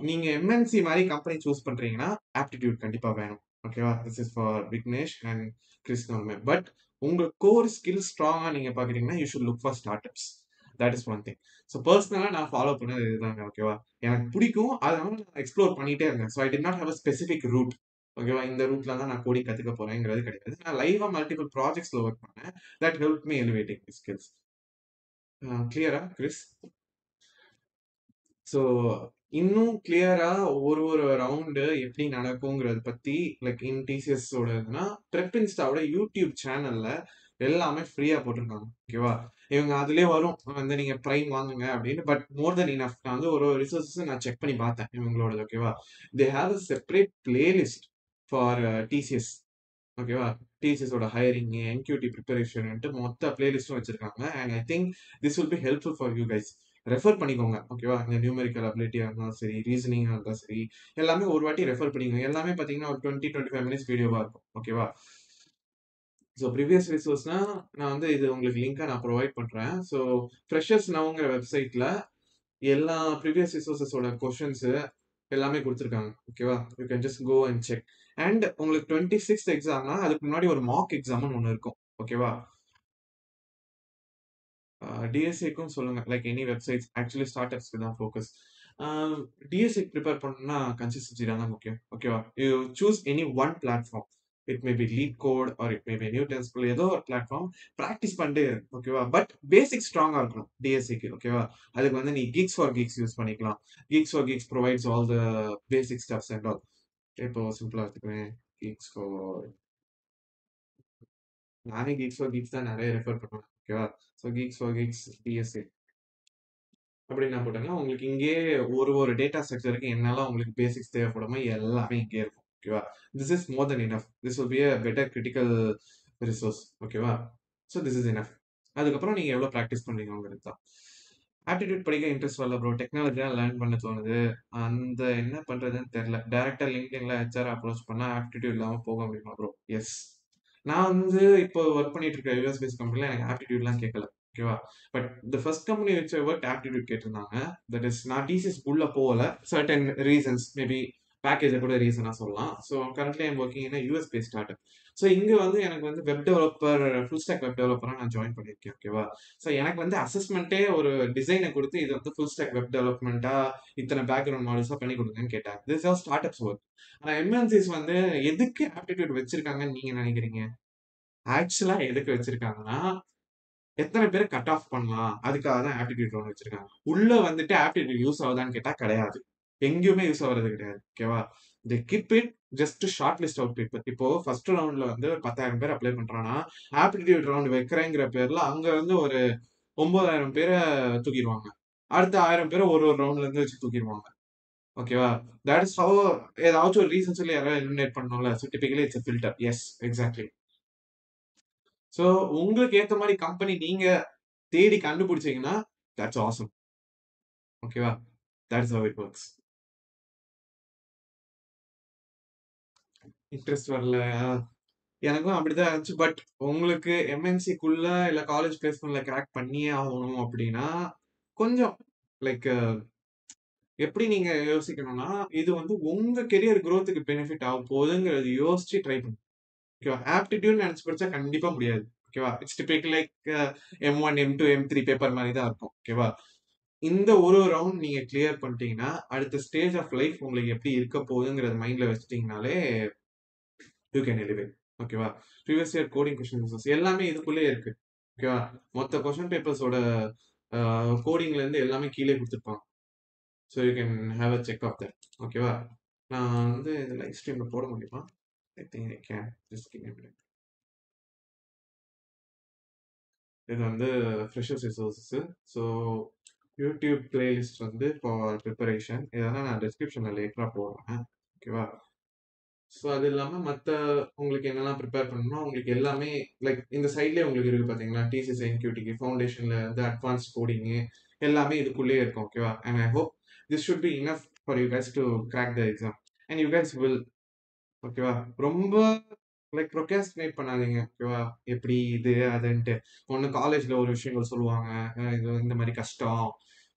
நீங்க எம்என்சி மாதிரி கம்பெனி சூஸ் பண்றீங்கன்னா ஆப்டிடியூட் கண்டிப்பா வேணும். ஓகேவா? This is for Vignesh and கிருஷ்ணாலுமே. பட் உங்க கோர் ஸ்கில் ஸ்ட்ராங்கா நீங்க பாக்குறீங்கன்னா you should look for startups. That is one thing. So பர்சனலா நான் ஃபாலோ பண்ணது இதுதாங்க. ஓகேவா? எனக்கு பிடிக்கும், அதனால நான் எக்ஸ்ப்ளோர் பண்ணிட்டே இருந்தேன். So I did not have a specific route. ஓகேவா? இந்த ரூட்ல தான் நான் கோடிங் கத்துக்க போறேங்கிறது கிடையாது. நான் லைவா மல்டிபிள் ப்ராஜெக்ட்ஸ்ல ஒர்க் பண்ணேன். That help me elevating the skills. கிளியரா கிறிஸ்? ஸோ இன்னும் கிளியரா ஒரு ரவுண்டு எப்படி நடக்குங்கிறத பத்தி லைக் இன் டிசிஎஸ் ஓட இதுனா ப்ரெப் இன்ஸ்டாவோட யூடியூப் சேனல்ல எல்லாமே ஃப்ரீயா போட்டிருக்காங்க. ஓகேவா? இவங்க அதுலயே வரும் வந்து நீங்க பிரைம் வாங்குங்க அப்படின்னு. But more than enough. நான் வந்து ஒரு ரிசோர்ஸஸ் நான் செக் பண்ணி பார்த்தேன் இவங்களோட. ஓகேவா? They have a separate playlist for TCS. ஓகேவா? டிசிஎஸோட ஹையரிங், என்கியூடி ப்ரிப்பரேஷன்ட்டு மொத்த பிளேலிஸ்டும் வச்சிருக்காங்க. And I think this will be helpful for you guys. Refer பண்ணிக்கோங்க. ஓகேவா? இந்த நியூமெரிக்கல் அபிலிட்டியா இருந்தாலும் சரி, ரீசனிங்கா இருந்தாலும் சரி, எல்லாமே ஒரு வாட்டி ரெஃபர் பண்ணிக்கோங்க. எல்லாமே பார்த்தீங்கன்னா ஒரு 20-25 மினிட்ஸ் வீடியோவா இருக்கும். ஓகேவா? ஸோ ப்ரீவியஸ் ரிசோர்ஸ்னா நான் வந்து இது உங்களுக்கு லிங்கா நான் ப்ரொவைட் பண்றேன். ஸோ ஃப்ரெஷர்ஸ் நவுங்கிற வெப்சைட்ல எல்லா ப்ரீவியஸ் ரிசோர்ஸஸோட கொஷின்ஸ் எல்லாமே கொடுத்துருக்காங்க. ஓகேவா? You can just go and check. And உங்களுக்கு 26th எக்ஸாம்னா அதுக்கு முன்னாடி ஒரு மாக் எக்ஸாம்னு ஒன்று இருக்கும். ஓகேவா? டிஎஸ்சிக்கும் சொல்லுங்க. Like any websites actually start அப்ஸ்க்கு தான் ஃபோக்கஸ். டிஎஸ்சி ப்ரிப்பேர் பண்ணணும்னா கன்சிஸ்டன்சி தாங்க முக்கியம். ஓகேவா? You choose any one platform. It may be LeetCode or it may be நியூ டென்ஸ்பிள் ஏதோ ஒரு பிளாட்ஃபார்ம் ப்ராக்டிஸ் பண்ணிட்டே இரு. ஓகேவா? பட் பேசிக் ஸ்ட்ராங்கா இருக்கணும் டிஎஸ்சிக்கு. ஓகேவா? அதுக்கு வந்து நீ கீக்ஸ் ஃபார் கீக்ஸ் யூஸ் பண்ணிக்கலாம். Geeks for Geeks provides all the basic stuffs and all. இப்போ சிம்பிளா எடுத்துக்கிறேன். கீக்ஸ் ஃபார் நானே கீக்ஸ் ஃபார் கீக்ஸ் தான் நிறைய ரெஃபர் பண்ணுவேன். ஓகேவா? So Geeks for Geeks DSC அப்படின்னு நான் போட்டேன்னா உங்களுக்கு இங்கேயே ஒரு ஒரு டேட்டா ஸ்ட்ரக்சருக்கு என்னெல்லாம் உங்களுக்கு பேசிக்ஸ் தேவைப்படுமோ எல்லாமே இங்கே இருக்கும். ஓகேவா? This is more than enough. This will be a better critical resource. ஓகேவா? So this is enough. அதுக்கப்புறம் நீங்கள் எவ்வளோ ப்ராக்டிஸ் பண்ணுறீங்கிறது தான். ஆப்டிடியூட் படிக்க இன்ட்ரெஸ்ட் வரல ப்ரோ, டெக்னாலஜி தான் லேர்ன் பண்ண தோணுது. அந்த என்ன பண்ணுறதுன்னு தெரில. டேரெக்டாக லிங்க்டின்ல ஹெச்ஆர் அப்ரோச் பண்ணால் ஆப்டிடியூட் இல்லாமல் போக முடியுமா ப்ரோ? எஸ். நான் வந்து இப்போ ஒர்க் பண்ணிட்டு இருக்க யூஎஸ் பேஸ் கம்பெனில எனக்கு ஆப்டிடியூட்லாம் கேட்கல. ஓகேவா? பட் த ஃபர்ஸ்ட் கம்பெனி வச்சு ஒர்க் ஆப்டிடியூட் கேட்டிருந்தாங்க. தட் இஸ் நான் டிசிஎஸ் உள்ள போகல. சர்டன் ரீசன்ஸ் மேபி பேக்கேஜை கூட ரீசனாக சொல்லலாம். So currently I'm working in US base startup. So இங்கே வந்து எனக்கு வந்து web developer, full stack web டெவலப்பராக நான் ஜாயின் பண்ணியிருக்கேன். ஓகேவா? ஸோ எனக்கு வந்து அசஸ்மெண்ட்டே ஒரு டிசைனை கொடுத்து இது வந்து ஃபுல் ஸ்டாக் வெப் டெவலப்மெண்ட்டா இத்தனை பேக்ரவுண்ட் மாடல்ஸாக பண்ணி கொடுங்கன்னு கேட்டாங்க. This are start ups work. ஆனால் எம்என்சிஸ் வந்து எதுக்கு ஆப்டிடியூட் வச்சிருக்காங்கன்னு நீங்க நினைக்கிறீங்க? ஆக்சுவலா எதுக்கு வச்சிருக்காங்கன்னா, எத்தனை பேரை கட் ஆஃப் பண்ணலாம். அதுக்காக தான் ஆப்டிடியூட் ரவுண்ட் வச்சிருக்காங்க. உள்ள வந்துட்டு ஆப்டிடியூட் யூஸ் ஆகுதான்னு கேட்டா கிடையாது. எங்கேயுமே யூஸ் ஆகுறது கிடையாது. ஓகேவா? They keep it just short list out people. இப்போ ஃபர்ஸ்ட் ரவுண்ட்ல வந்து ஒரு 10,000 பேர் அப்ளை பண்றான்னா, ஆப்டிடியூட் ரவுண்ட் வைக்கிறேங்கிற பேர்ல அங்க வந்து ஒரு 9,000 பேரை தூக்கிடுவாங்க. அடுத்த 1000 பேரை ஒரு ஒரு ரவுண்ட்ல இருந்து வச்சு தூக்கிடுவாங்க. ஓகேவா? That is how. ஏதாச்சும் ஒரு ரீசன் சொல்லி யாராவது எலிமினேட் பண்ணணும்ல. So typically it's a filter. Yes, exactly. So உங்களுக்கு ஏத்த மாரி கம்பெனி நீங்க தேடி கண்டுபிடிச்சீங்கன்னா, தட்ஸ் ஆசம். ஓகேவா? That's how it works. Interest வரல. எனக்கும் அப்படிதான் இருந்துச்சு. பட் உங்களுக்கு எம்என்சிக்குள்ள இல்ல காலேஜ் பிளேஸ்மெண்ட்ல கிராக் பண்ணியே ஆகணும் அப்படின்னா, கொஞ்சம் லைக் எப்படி நீங்க யோசிக்கணும்னா, இது வந்து உங்க கெரியர் குரோத்துக்கு பெனிஃபிட் ஆக போகுதுங்கிறத யோசிச்சு ட்ரை பண்ணுங்க. ஓகேவா? ஆப்டிட்யூட்னு நினைச்சு படிச்சா கண்டிப்பா முடியாது. ஓகேவா? It's typical like M1, M2, M3 paper மாரி தான் இருக்கும். ஓகேவா? இந்த ஒரு ரவுண்ட் நீங்க கிளியர் பண்ணிட்டீங்கன்னா, அடுத்த ஸ்டேஜ் ஆஃப் லைஃப் உங்களுக்கு எப்படி இருக்க போகுதுங்கிறத மைண்ட்ல வச்சுட்டீங்கனாலே, யூ கேன் எலிவேட். ஓகேவா? Previous year coding question answers எல்லாமே இதுக்குள்ளேயே இருக்கு. ஓகேவா? மொத்த கொஸ்டின் பேப்பர்ஸோட கோடிங்ல இருந்து எல்லாமே கீழே குடுத்துருப்பாங்க. So you can have a check of that. ஓகேவா? நான் வந்து இந்த லைவ் ஸ்ட்ரீம்ல போட முடியுமா? I think I can. Just give me a minute. இது வந்து freshers resources. So YouTube playlist வந்து ஃபார் ப்ரிப்பரேஷன். இதெல்லாம் நான் டிஸ்கிரிப்ஷன்ல லேட்டரா போடுறேன். ஓகேவா? ஸோ அது இல்லாம மத்த உங்களுக்கு என்னெல்லாம் ப்ரிப்பேர் பண்ணணுமோ உங்களுக்கு எல்லாமே லைக் இந்த சைட்லயே உங்களுக்கு இருக்கு பாத்தீங்களா? டிசிஎஸ் என்கியூடிக்கு ஃபவுண்டேஷன்ல இருந்து அட்வான்ஸ் கோடிங் எல்லாமே இதுக்குள்ளேயே இருக்கும். ஓகேவா? And I hope this should be enough for you guys to crack the exam. And you guys will. ஓகேவா? ரொம்ப லைக் ப்ரொக்ராஸ்டினேட் பண்ணாதீங்க. ஓகேவா? எப்படி இது அதுன்ட்டு. ஒண்ணு காலேஜ்ல ஒரு விஷயங்கள் சொல்லுவாங்க. இது இந்த மாதிரி கஷ்டம்.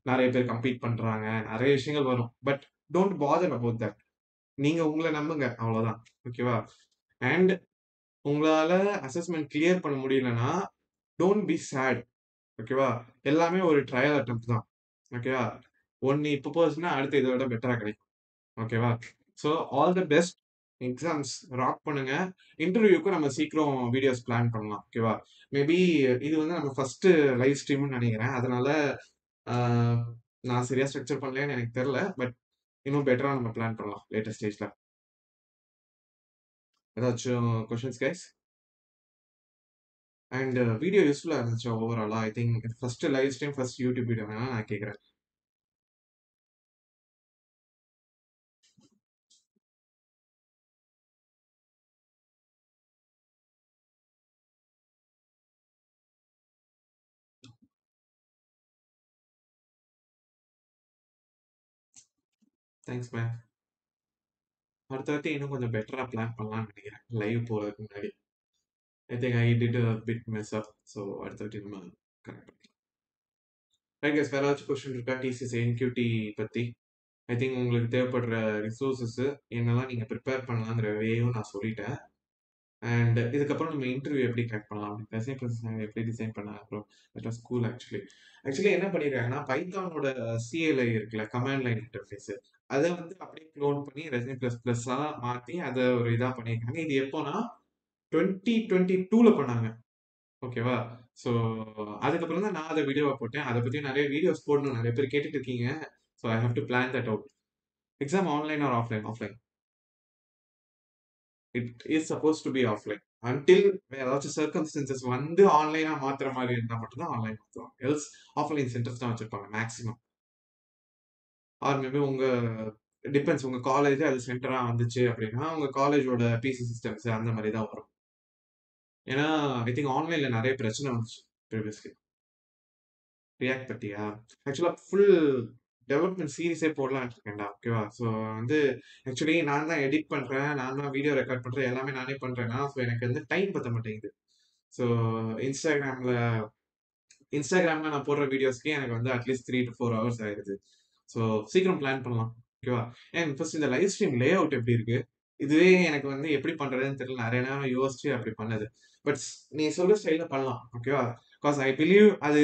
நிறைய பேர் கம்ப்ளீட் பண்றாங்க. நிறைய விஷயங்கள் வரும். But don't father about that. நீங்க உங்கள நம்புங்க. அவ்வளவுதான். ஓகேவா? அண்ட் உங்களால அசஸ்மென்ட் கிளியர் பண்ண முடியலன்னா, டோன்ட் பி சேட். ஓகேவா? எல்லாமே ஒரு ட்ரையல் அட்டெம்ப்ட் தான். ஓகேவா? ஒண்ணு இப்ப போச்சுன்னா, அடுத்து இத விட பெட்டரா கிடைக்கும். ஓகேவா? So all the best. Exams rock பண்ணுங்க. இன்டர்வியூக்கு நம்ம சீக்கிரம் வீடியோஸ் பிளான் பண்ணலாம். ஓகேவா? மேபி இது வந்து நம்ம ஃபர்ஸ்ட் லைவ் ஸ்ட்ரீம்னு நினைக்கிறேன். அதனால ஆ, நான் சரியா ஸ்ட்ரக்சர் பண்ணலையான்னு எனக்கு தெரியல. பட் இன்னும் பெட்டரா நம்ம பிளான் பண்ணலாம் லேட்டர் ஸ்டேஜ்ல. ஏதாச்சும் கொஸ்டின்ஸ் கைஸ்? அண்ட் வீடியோ யூஸ்ஃபுல்லா இருந்துச்சு ஓவராலா? I think first live stream, first YouTube video வேணா நான் கேட்குறேன். Thanks ma'am. அடுத்த வாட்டி இன்னும் கொஞ்சம் பெட்டரா பிளான் பண்ணலாம்னு நினைக்கிறேன் லைவ் போறதுக்கு முன்னாடி. ஐ think I did a bit mess up. So அடுத்த வாட்டி நம்ம கரெக்ட் பண்ணிக்கலாம். ரைட் கைஸ், வேற ஏதாச்சும் கொஸ்டின் இருக்கா டிசிஎஸ் என்கியூடி பத்தி? ஐ திங்க் உங்களுக்கு தேவைப்படுற ரிசோர்ஸஸ் என்னெல்லாம் நீங்க ப்ரிப்பேர் பண்ணலாங்கிற வேயும் நான் சொல்லிட்டேன். அண்ட் இதுக்கப்புறம் நம்ம இன்டர்வியூ எப்படி கிராக் பண்ணலாம் ரெஸ்யூம் ப்ராசஸ் எப்படி டிசைன் பண்ணலாம் அப்புறம் தட் வாஸ் கூல் ஆக்சுவலி என்ன பண்ணியிருக்காங்கன்னா பைத்தானோட சிஎல்ஐ இருக்குல்ல கமாண்ட் லைன் இன்டர்ஃபேஸ் அதை வந்து அப்படியே க்ளோன் பண்ணி ரெஸ்யூம் ப்ளஸ் ப்ளஸ்ஸா மாற்றி அதை ஒரு இதாக பண்ணியிருக்காங்க. இது எப்போனா 2022ல பண்ணாங்க. ஓகேவா? ஸோ அதுக்கப்புறம் தான் நான் அதை வீடியோவா போட்டேன். அதை பத்தி நிறைய வீடியோஸ் போடணும் நிறைய பேர் கேட்டுட்டு இருக்கீங்க. So I have to plan that out. Exam online or offline? Offline. It is suppose to be offline until ஏதாச்சும் சர்க்கம்ஸ்டன்சஸ் வந்து ஆன்லைனா மாத்துற மாதிரி இருந்தா மட்டும் தான் ஆன்லைன் மாத்துவாங்க. எல்ஸ் ஆஃப்லைன் சென்டர்ஸ் தான் வச்சிருப்பாங்க மேக்ஸிமம். ஆர் மேபி உங்க டிபெண்ட்ஸ் உங்க காலேஜ் அது சென்டரா வந்துச்சு அப்படின்னா உங்க காலேஜோட பிசி சிஸ்டம்ஸ் அந்த மாதிரி தான் வரும். ஏன்னா ஐ திங்க் ஆன்லைன்ல நிறைய பிரச்சனை வந்துச்சு ப்ரீவியஸ்லி. ரியாக்ட் பத்தியா? ஆக்சுவலா ஃபுல் டெவலப்மெண்ட் சீரிஸே போடலாம்னு இருக்கேன்டா. ஓகேவா? ஸோ வந்து ஆக்சுவலி நான் தான் எடிட் பண்றேன், நான் தான் வீடியோ ரெக்கார்ட் பண்றேன், எல்லாமே நானே பண்றேன்னா, ஸோ எனக்கு வந்து டைம் பத்த மாட்டேங்குது. ஸோ இன்ஸ்டாகிராம்ல இன்ஸ்டாகிராம்ல நான் போடுற வீடியோஸ்க்கே எனக்கு வந்து அட்லீஸ்ட் 3 to 4 ஹவர்ஸ் ஆயிடுது. ஸோ சீக்கிரம் பிளான் பண்ணலாம். ஓகேவா? அண்ட் ஃபர்ஸ்ட் இந்த லைவ் ஸ்ட்ரீம் லே அவுட் எப்படி இருக்கு? இதுவே எனக்கு வந்து எப்படி பண்றதுன்னு தெரியல. நிறைய நேரம் யோசிச்சு அப்படி பண்ணது. பட் நீ சொல்ற ஸ்டைல்ல பண்ணலாம். ஓகேவா? பிகாஸ் ஐ பிலீவ் அது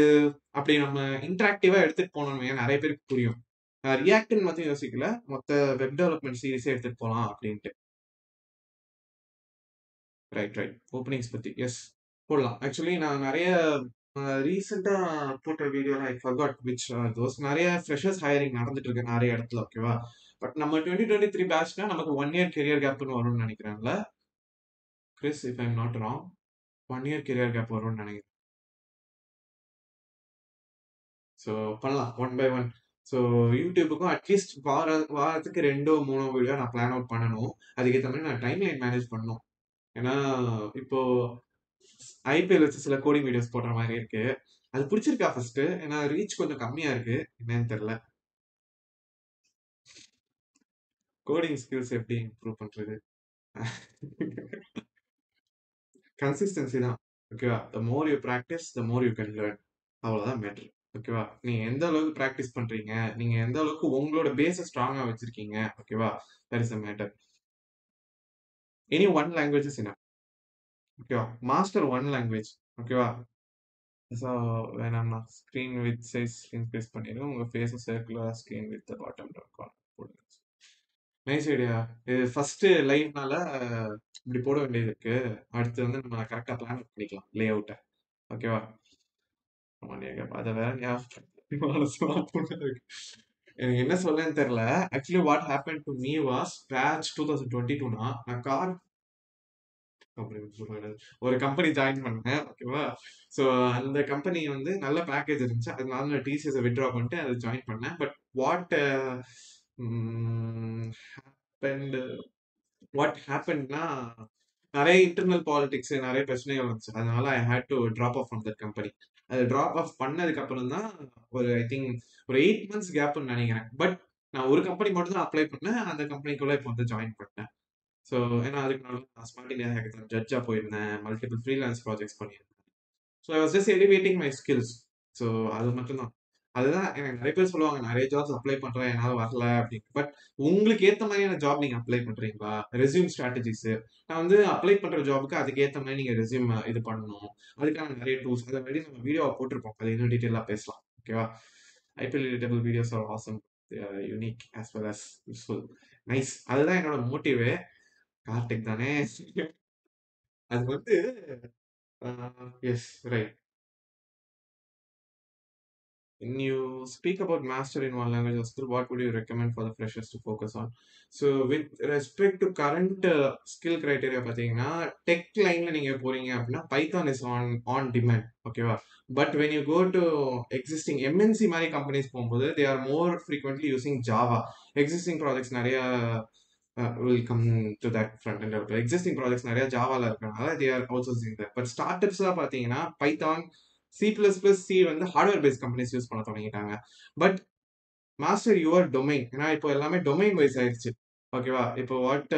அப்படி நம்ம இன்டராக்டிவா எடுத்துட்டு போனோம்னு நிறைய பேருக்கு புரியும். ரியாக்ட்னு மட்டும் யோசிக்கல. மொத்த வெப் டெவலப்மெண்ட் சீரிஸே எடுத்துட்டு போலாம் அப்படின்ட்டு. ரைட். ஓப்பனிங்ஸ் பத்தி. எஸ். போடலாம். ஆக்சுவலி நான் நிறைய ரீசெண்டா போட்ட வீடியோல ஐ ஃபர்காட் விச் தோஸ் நிறைய ஃப்ரெஷர்ஸ் ஹையரிங் நடந்துட்டு இருக்கு நிறைய இடத்துல. ஓகேவா? பட் நம்ம 2023 பேட்ச்னா நமக்கு 1 இயர் கெரியர் கேப்னு வரும்னு நினைக்கிறேன்ல Chris, if I am not wrong. 1 year career gap வரும்னு நினைக்கிறேன். ஸோ பண்ணலாம் ஒன் பை ஒன். ஸோ யூடியூபுக்கும் அட்லீஸ்ட் வாரத்துக்கு 2 3 வீடியோ நான் பிளான் அவுட் பண்ணணும். அதுக்கேற்ற மாதிரி நான் டைம் லைன் மேனேஜ் பண்ணணும். ஏன்னா இப்போ ஐபிஎல் வச்சு சில கோடிங் வீடியோஸ் போடுற மாதிரி இருக்கு. அது பிடிச்சிருக்கா ஃபர்ஸ்ட்? ஏன்னா ரீச் கொஞ்சம் கம்மியா இருக்கு. என்னன்னு தெரியல. கோடிங் ஸ்கில்ஸ் எப்படி இம்ப்ரூவ் பண்றது? கன்சிஸ்டன்சி தான். ஓகேவா? The more you practice the more you can learn. அவ்வளவுதான் மேட்ரு. ஓகேவா? நீங்க எந்த அளவுக்கு பிராக்டிஸ் பண்றீங்க, நீங்க எந்த அளவுக்கு உங்களோட பேஸ ஸ்ட்ராங்கா வச்சிருக்கீங்க. ஓகேவா? That is the matter. Any one language is enough. ஓகேவா? Master one language. ஓகேவா? ஸோ வேணாம் நான் ஸ்க்ரீன் வித் சைஸ் இன்க்ரீஸ் பண்ணிடுங்க. உங்க face circular screen with bottom dot போடுங்க. Nice idea. இது ஃபர்ஸ்ட் லைவ்னால இப்படி போட வேண்டியது இருக்கு. அடுத்து வந்து நம்ம கரெக்டா பிளான் பண்ணிக்கலாம் லே அவுட்டை. ஓகேவா? ஆமா நீங்க அதை வேற ஞாபகம் மனசுலாம் புண்ணா இருக்கு. எனக்கு என்ன சொல்லன்னு தெரியல. Actually what happen to me was batch 2022னா நான் கார் ஒரு கம்பெனி ஜாயின் பண்ணேன். ஓகேவா? ஸோ அந்த கம்பெனி வந்து நல்ல பேக்கேஜ் இருந்துச்சு. அதனால நான் டிசிஎஸ் வித்ட்ரா பண்ணிட்டு அதை ஜாயின் பண்ணேன். பட் வாட் ஹேப்பன்ட் வாட் ஹேப்பன்னா நிறைய இன்டர்னல் பாலிடிக்ஸ் நிறைய பிரச்சனைகள் வந்துச்சு. அதனால I had to drop off from that company. அது ட்ராப் ஆஃப் பண்ணதுக்கு அப்புறம் தான் ஒரு ஐ திங்க் ஒரு 8 months கேப்னு நினைக்கிறேன். பட் நான் ஒரு கம்பெனி மட்டும் தான் அப்ளை பண்ணேன். அந்த கம்பெனிக்குள்ள இப்போ வந்து ஜாயின் பண்ணேன். ஸோ ஏன்னா அதுக்கு நான் ஸ்மார்ட் இந்தியா ஹேக்கத்தான் ஜட்ஜா போயிருந்தேன். மல்டிபிள் ஃப்ரீலான்ஸ் ப்ராஜெக்ட்ஸ் பண்ணியிருந்தேன். So I was just elevating my skills. So அது மட்டும் தான். அதுதான் எனக்கு நிறைய பேர் சொல்லுவாங்க நிறைய ஜாப்ஸ் அப்ளை பண்றேன் என்னால வரல அப்படின்னு. பட் உங்களுக்கு ஏத்த மாதிரியான ஜாப் நீங்க அப்ளை பண்றீங்களா? ரெஸ்யூம் ஸ்ட்ராட்டஜிஸ் நான் வந்து அப்ளை பண்ற ஜாபுக்கு அதுக்கு ஏத்த மாதிரி நீங்க ரெஸ்யூம் இது பண்ணணும். அதுக்கான நிறைய டூல்ஸ் அதை மாதிரி நம்ம வீடியோவை போட்டிருப்போம். அது இன்னும் டீட்டெயிலா பேசலாம். ஓகேவா? IPL relatable videos R awesome, unique as well as useful. Nice. அதுதான் என்னோட மோட்டிவே. கார்டெக் தானே. அது வந்து S right. When you speak about master in one language or skill, what would you recommend for the freshers to focus on? So with respect to current skill criteria பார்த்தீங்கன்னா tech லைன்ல நீங்க போறீங்க அப்படின்னா Python is on demand. ஓகேவா? But when you go to existing MNC மாதிரி companies போகும்போது they are more frequently using Java. Existing projects நிறைய will come to that front end developer. Existing projects நிறைய ஜாவால இருக்கனால they are also using that. But ஸ்டார்ட் அப்ஸ்லாம் பார்த்தீங்கன்னா Python C வந்து ஹார்ட்வேர் பேஸ்ட் கம்பெனிஸ் யூஸ் பண்ண தொடங்கிட்டாங்க. But master your domain. ஏன்னா இப்போ எல்லாமே டொமைன் வைஸ் ஆயிடுச்சு. ஓகேவா? இப்போ வாட்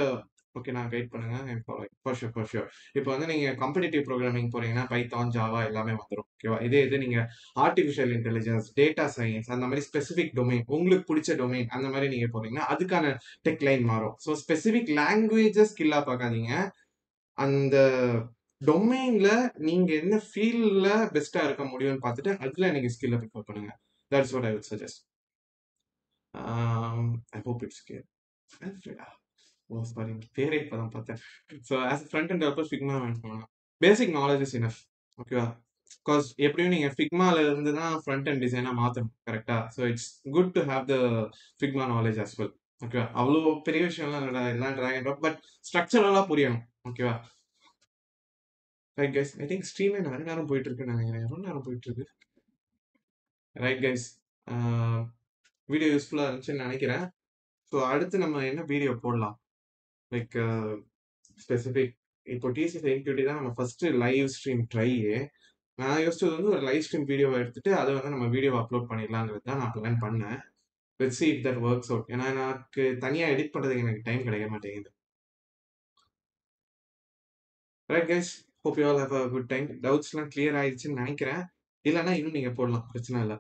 ஓகே நான் கைட் பண்ணுங்க ஃபார் ஷூர். இப்போ வந்து நீங்க காம்படிட்டிவ் ப்ரோக்ராமிங் போறீங்கன்னா பைத்தான் ஜாவா எல்லாமே வந்துடும். ஓகேவா? இதே இது நீங்க ஆர்டிஃபிஷியல் இன்டெலிஜென்ஸ் டேட்டா சயின்ஸ் அந்த மாதிரி ஸ்பெசிபிக் டொமைன் உங்களுக்கு பிடிச்ச டொமைன் அந்த மாதிரி நீங்க போறீங்கன்னா அதுக்கான டெக் லைன் மாறும். ஸோ ஸ்பெசிபிக் லாங்குவேஜஸ் ஸ்கில்லா பார்க்காதீங்க. அந்த டொமைன்ல நீங்க என்ன ஃபீல்ட்ல பெஸ்ட்டா இருக்க முடியும்னு பார்த்துட்டு, அதுல நீங்க ஸ்கில்ல பிக்கப் பண்ணுங்க. That's what I would suggest. I hope it's clear. ஆல்ஃப்ரெடா? ஓ சாரி, பேரே இப்பதான் பார்த்தேன். So as a front end developer Figma வேணும். Basic knowledge is enough. ஓகேவா? பிகாஸ் எப்படியும் நீங்க ஃபிக்மால இருந்து தான் ஃப்ரண்ட் அண்ட் டிசைனா மாத்தணும். கரெக்ட்டா? So it's good to have the Figma knowledge as well. ஓகேவா? அவ்வளோ பெரிய விஷயம்லாம் இல்லடா. எல்லாம் ட்ராக் அண்ட் ட்ராப். பட் ஸ்ட்ரக்சரலா புரியணும். ஓகேவா? Right guys. ஐ திங்க் ஸ்ட்ரீமே நிறைய நேரம் போயிட்டு இருக்குன்னு நினைக்கிறேன். எவ்வளவு நேரம் போயிட்டு இருக்கு? Right guys. வீடியோ யூஸ்ஃபுல்லா இருந்துச்சுன்னு நினைக்கிறேன். ஸோ அடுத்து நம்ம என்ன வீடியோ போடலாம்? லைக் ஸ்பெசிஃபிக் இப்போ டிசி செக்யூரிட்டி தான் நம்ம ஃபர்ஸ்ட் லைவ் ஸ்ட்ரீம் ட்ரையே. நான் யோசிச்சது வந்து ஒரு லைவ் ஸ்ட்ரீம் வீடியோவை எடுத்துட்டு அதை வந்து நம்ம வீடியோ அப்லோட் பண்ணிடலாங்கிறது தான் நான் பிளான் பண்ணேன். Let's see if that works out. ஏன்னா எனக்கு தனியா எடிட் பண்றதுக்கு எனக்கு டைம் கிடைக்க மாட்டேங்குது. Right guys, hope you all have a good time. டவுட்ஸ்லாம் கிளியர் ஆயிடுச்சுன்னு நினைக்கிறேன். இல்லைன்னா இன்னும் நீங்க போடலாம், பிரச்சனை இல்லை.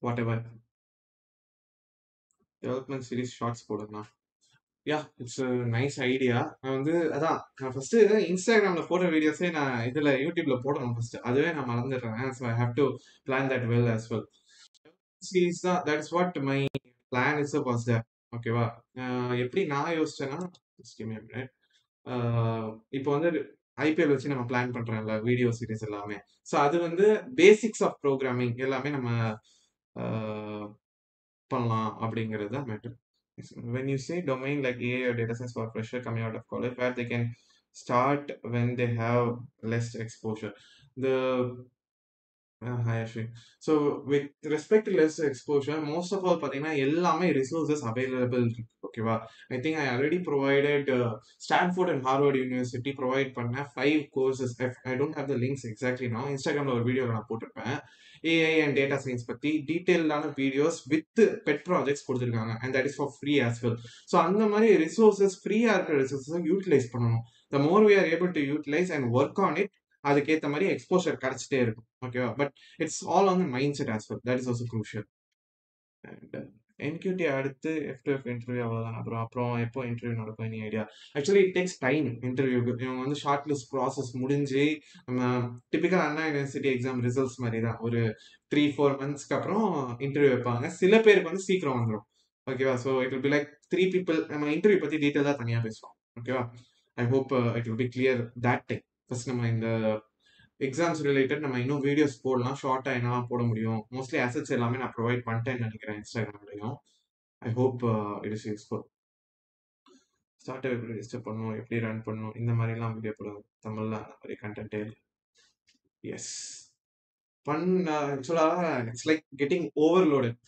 Whatever. Development series shorts போடலாம். Yeah, it's nice idea. நான் வந்து அதான் நான் ஃபர்ஸ்ட் இன்ஸ்டாகிராம்ல போடுற வீடியோஸே நான் இதுல யூடியூப்ல போடணும் ஃபர்ஸ்ட். அதுவே நான் மறந்துடுறேன். So I have to plan that well as well. Series தான், that is what my plan is was there. ஓகேவா? எப்படி நான் யோசிச்சேன்னா, just give me a minute. இப்போ வந்து ஐபிஎல் வச்சு நம்ம பிளான் பண்றோம்ல வீடியோ சீரிஸ் எல்லாமே. ஸோ அது வந்து பேசிக்ஸ் ஆஃப் ப்ரோக்ராமிங் எல்லாமே நம்ம பண்ணலாம் அப்படிங்கிறது தான் matter. When you say domain like AI or data science for fresher coming out of college, where they can start when they have less exposure. The hi Ashwin. So with respect to less exposure, most of all பார்த்தீங்கன்னா எல்லாமே resources available இருக்கு. ஓகேவா? I think I already provided Stanford and Harvard University provide பண்ண 5 courses. I don't have the links exactly now. இன்ஸ்டாகிராம்ல ஒரு video நான் போட்டிருப்பேன். AI and data science பத்தி டீடைல்டான வீடியோஸ் வித் பெட் ப்ராஜெக்ட்ஸ் கொடுத்துருக்காங்க. And that is for free as well. So அந்த மாதிரி resources ஃப்ரீயா இருக்கிற ரிசோர்ஸை யூட்டிலைஸ் பண்ணணும். The more we are able to utilize and work on it, அதுக்கேற்ற மாதிரி எக்ஸ்போஷர் கிடைச்சிட்டே இருக்கும். ஓகேவா? But it's all on the mind set as well. That is also crucial. And NQT அடுத்து எஃப் இன்டர்வியூ அவ்வளோதான். அப்புறம் எப்போ இன்டர்வியூ நடக்கும், any idea? Actually it takes time இன்டர்வியூக்கு. இவங்க வந்து ஷார்ட் லிஸ்ட் ப்ராசஸ் முடிஞ்சு நம்ம டிபிக்கல் அண்ணா யூனிவர்சிட்டி எக்ஸாம் ரிசல்ட்ஸ் மாதிரி தான் ஒரு 3-4 மந்த்ஸ்க்கு அப்புறம் இன்டர்வியூ வைப்பாங்க. சில பேருக்கு வந்து சீக்கிரம் வந்துடும். ஓகேவா? So it will be like 3 people. நம்ம இன்டர்வியூ பற்றி டீட்டெயிலாக தனியாக பேசுவோம். ஓகேவா? ஐ hope it will be clear that time. First நம்ம இந்த எக்ஸாம்ஸ் ரிலேட்டட் நம்ம இன்னும் வீடியோஸ் போடலாம். ஷார்ட்டாக என்னலாம் போட முடியும், மோஸ்ட்லி அசெட்ஸ் எல்லாமே நான் ப்ரொவைட் பண்ணிட்டேன்னு நினைக்கிறேன் இன்ஸ்டாகிராம்லையும். I hope it is useful. Start எப்படி ரெஜிஸ்டர் பண்ணணும், எப்படி ரன் பண்ணணும், இந்த மாதிரிலாம் வீடியோ போடுவோம் தமிழில். அந்த மாதிரி கண்டென்ட்டே எஸ் ஆக்சுவலா இட்ஸ் லைக் கெட்டிங் ஓவர்லோடட்.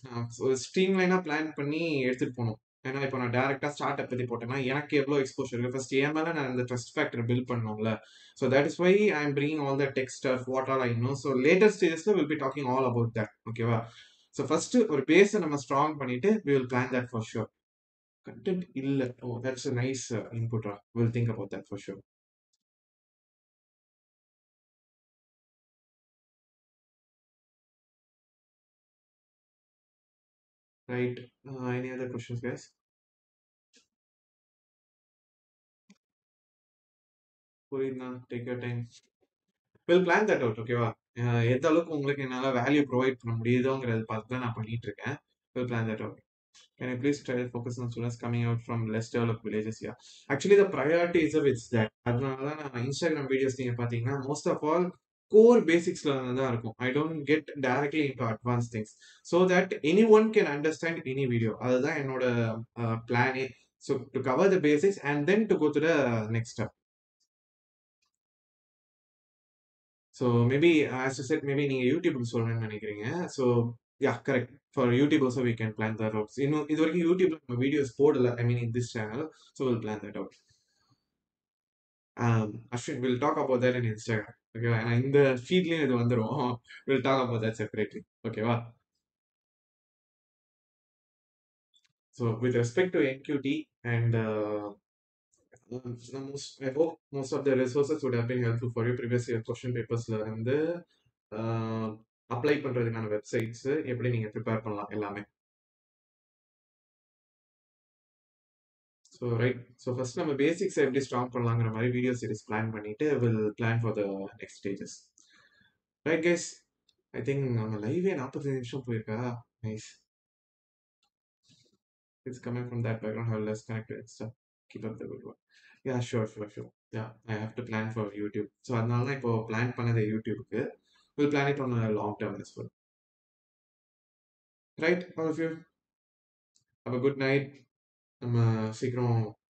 ஒரு ஸ்ட்ரீம்லைனா பிளான் பண்ணி எடுத்துட்டு போகணும். ஏன்னா இப்போ நான் டேரக்டா ஸ்டார்ட் அப் பத்தி போட்டேன்னா எனக்கு எவ்வளோ எக்ஸ்போஷர் இருக்கு, ஃபர்ஸ்ட் என் மேல நான் இந்த ட்ரஸ்ட் ஃபேக்டர் பில்ட் பண்ணணும்ல. So that is why I am bringing all the tech stuff what all I know. So later ஸ்டேஜஸ்ல will be talking all about that. ஓகேவா? ஸோ ஃபர்ஸ்ட் ஒரு பேஸை நம்ம ஸ்ட்ராங் பண்ணிட்டு we will plan that for sure. Content இல்ல. Oh that's a nice input. Will think about that for sure. Right. Any other questions guys? புரியுதுண்ணா, take your time. Will plan that out. ஓகேவா? எந்த அளவுக்கு உங்களுக்கு என்னால் value provide பண்ண முடியுதோங்கிறத பார்த்து தான் நான் பண்ணிட்டு இருக்கேன். Will plan that out. Can you please try to focus on students coming out from less developed villages? Yeah. Actually, the priority is of it's that. அதனால தான் நான் இன்ஸ்டாகிராம் வீடியோஸ் நீங்கள் பார்த்தீங்கன்னா மோஸ்ட் ஆஃப் ஆல் கோர் பேசிக்ஸ்ல தான் இருக்கும். I don't get directly into advance things so that anyone can understand any video. அதுதான் என்னோட பிளானே. So to cover the basics and then to go to the next step. So maybe as you said, maybe நீங்கள் யூடியூப்க்கு சொல்லணும்னு நினைக்கிறீங்க. So yeah, correct. For YouTube also we can plan that out. இன்னும் இது வரைக்கும் யூடியூப்ல நம்ம வீடியோஸ் போடல, ஐ mean in this channel. So will plan that out. Ashwin, will talk about that in Instagram. ஓகேவா? ஏன்னா இந்த ஃபீட்லேயும் இது வந்துடும். Will talk about that separately. ஓகேவா? So with respect to NQT and I hope most of the resources would have been helpful for you. Previous year question papersல இருந்து apply பண்றதுக்கான websites எப்படி நீங்க ப்ரிப்பேர் பண்ணலாம் எல்லாமே. So right. ஸோ ஃபர்ஸ்ட் நம்ம பேசிக்ஸை எப்படி strong பண்ணலாங்கிற மாதிரி வீடியோ சீரிஸ் பிளான் பண்ணிட்டு will plan for the next stages. Right guys, I think நம்ம லைவே 45 நிமிஷம் போயிருக்கா. Nice. It's coming from that background. How less connected and stuff. Keep up the good work. Yeah, sure. Yeah, I have to plan for YouTube. So அதனால தான் இப்போ plan பண்ணது யூடியூப்க்கு. We'll plan it on a long term as well. Right, all of you. Have a good night. நம்ம சீக்கிரம்